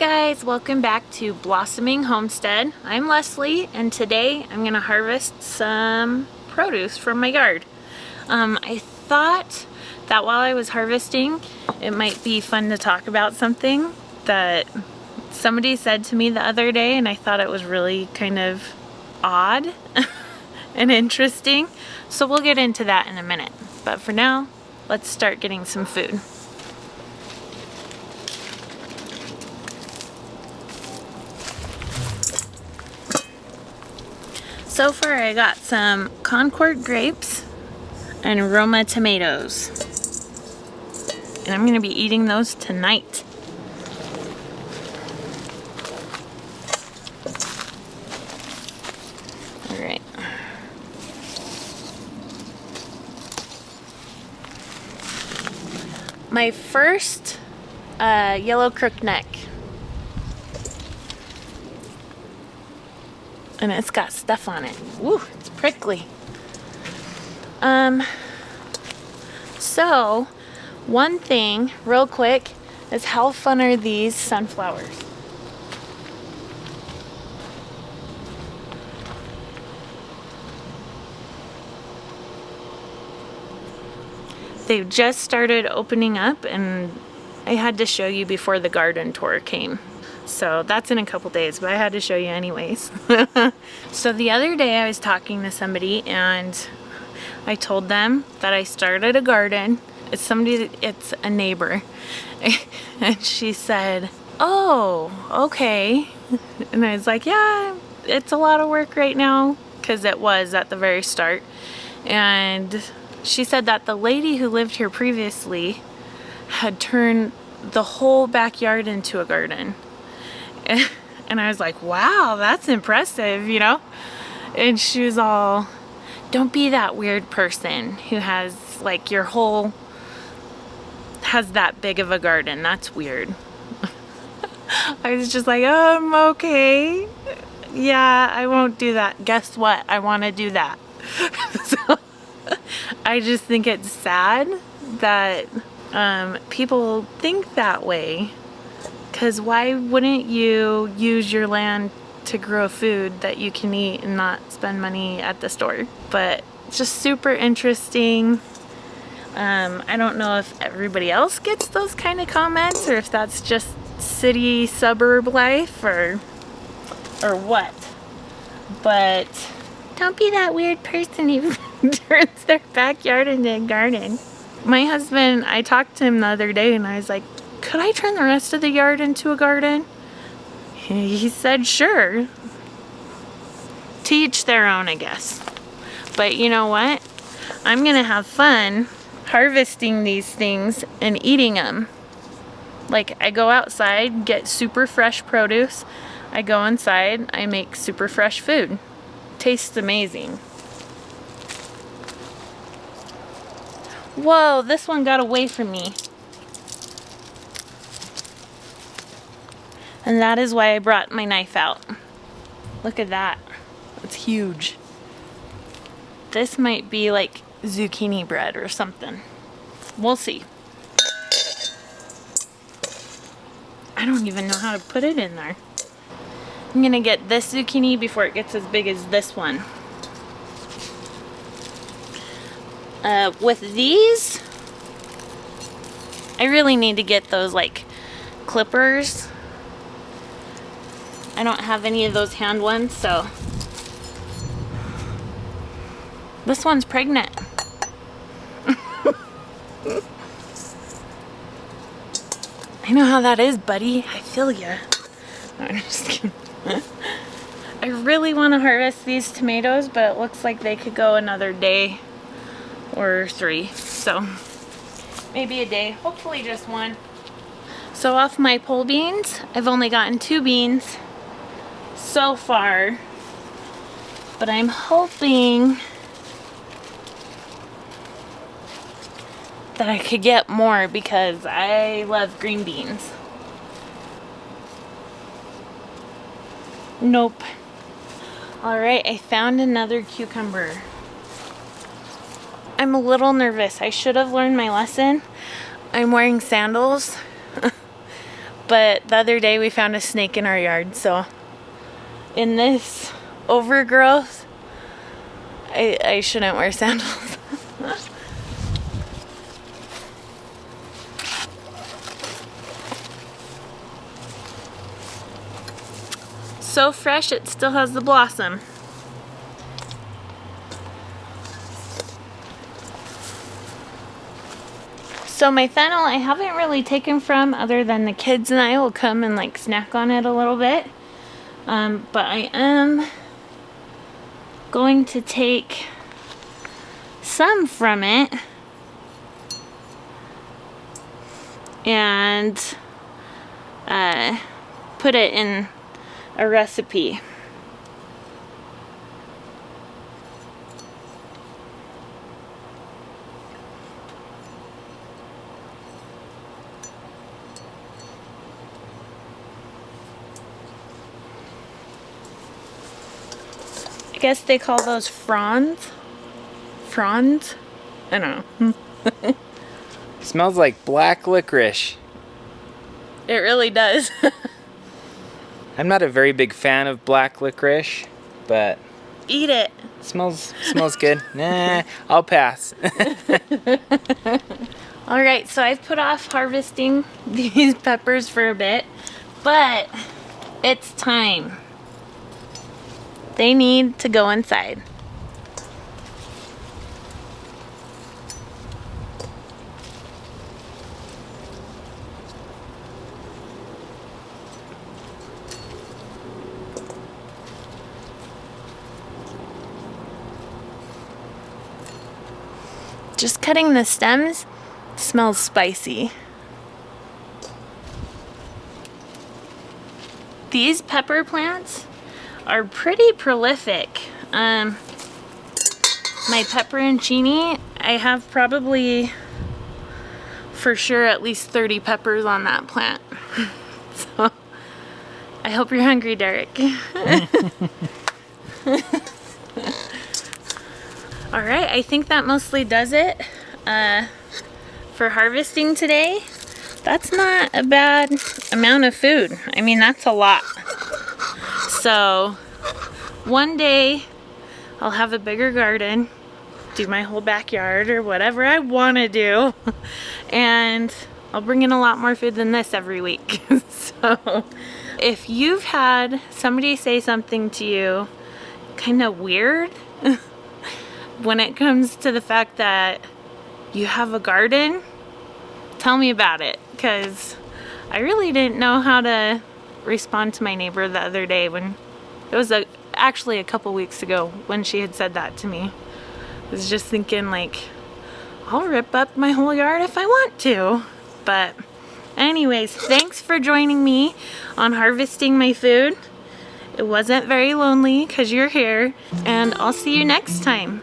guys, welcome back to Blossoming Homestead. I'm Leslie and today I'm gonna harvest some produce from my yard. I thought that while I was harvesting it might be fun to talk about something that somebody said to me the other day, and I thought it was really kind of odd and interesting. So we'll get into that in a minute. But for now, let's start getting some food. So far I got some Concord grapes and Roma tomatoes. And I'm gonna be eating those tonight. All right. My first yellow crookneck. And it's got stuff on it. Woo, it's prickly. So one thing real quick is how fun are these sunflowers? They've just started opening up and I had to show you before the garden tour came. So that's in a couple days, but I had to show you anyways. So the other day I was talking to somebody and I told them that I started a garden. It's a neighbor. And she said, "Oh, okay." And I was like, "Yeah, it's a lot of work right now," because it was at the very start. And she said that the lady who lived here previously had turned the whole backyard into a garden. And I was like, wow, that's impressive, you know? And she was all, "Don't be that weird person who has like your whole, has that big of a garden. That's weird." I was just like, okay. Yeah, I won't do that. Guess what? I want to do that. So I just think it's sad that people think that way. Because why wouldn't you use your land to grow food that you can eat and not spend money at the store? But it's just super interesting. I don't know if everybody else gets those kind of comments or if that's just city suburb life or what. But don't be that weird person who turns their backyard into a garden. My husband, I talked to him the other day and I was like, "Could I turn the rest of the yard into a garden?" He said, "Sure." To each their own, I guess. But you know what? I'm gonna have fun harvesting these things and eating them. Like, I go outside, get super fresh produce. I go inside, I make super fresh food. Tastes amazing. Whoa, this one got away from me. And that is why I brought my knife out. Look at that. It's huge. This might be like zucchini bread or something. We'll see. I don't even know how to put it in there. I'm gonna get this zucchini before it gets as big as this one. With these, I really need to get those like clippers. I don't have any of those hand ones, so this one's pregnant. I know how that is, buddy. I feel ya. No, I'm just kidding. I really want to harvest these tomatoes, but it looks like they could go another day or 3. So maybe a day, hopefully just 1. So off my pole beans, I've only gotten 2 beans so far, but I'm hoping that I could get more because I love green beans. Nope. Alright, I found another cucumber. I'm a little nervous. I should have learned my lesson. I'm wearing sandals But the other day we found a snake in our yard, so in this overgrowth, I shouldn't wear sandals. So fresh, it still has the blossom. So my fennel, I haven't really taken from other than the kids and I will come and like snack on it a little bit. But I am going to take some from it and put it in a recipe. I guess they call those fronds. Fronds? I don't know. Smells like black licorice. It really does. I'm not a very big fan of black licorice, but Eat it. smells good. Nah, I'll pass. Alright, so I've put off harvesting these peppers for a bit, but it's time. They need to go inside. Just cutting the stems smells spicy. These pepper plants are pretty prolific. My pepperoncini, I have probably for sure at least 30 peppers on that plant. So I hope you're hungry, Derek. Alright, I think that mostly does it for harvesting today. That's not a bad amount of food. I mean, that's a lot. So one day I'll have a bigger garden, do my whole backyard or whatever I want to do, and I'll bring in a lot more food than this every week. So if you've had somebody say something to you kind of weird when it comes to the fact that you have a garden, tell me about it, because I really didn't know how to respond to my neighbor the other day when it was actually a couple weeks ago when she had said that to me. I was just thinking like, I'll rip up my whole yard if I want to. But anyways, thanks for joining me on harvesting my food. It wasn't very lonely because you're here, and I'll see you next time.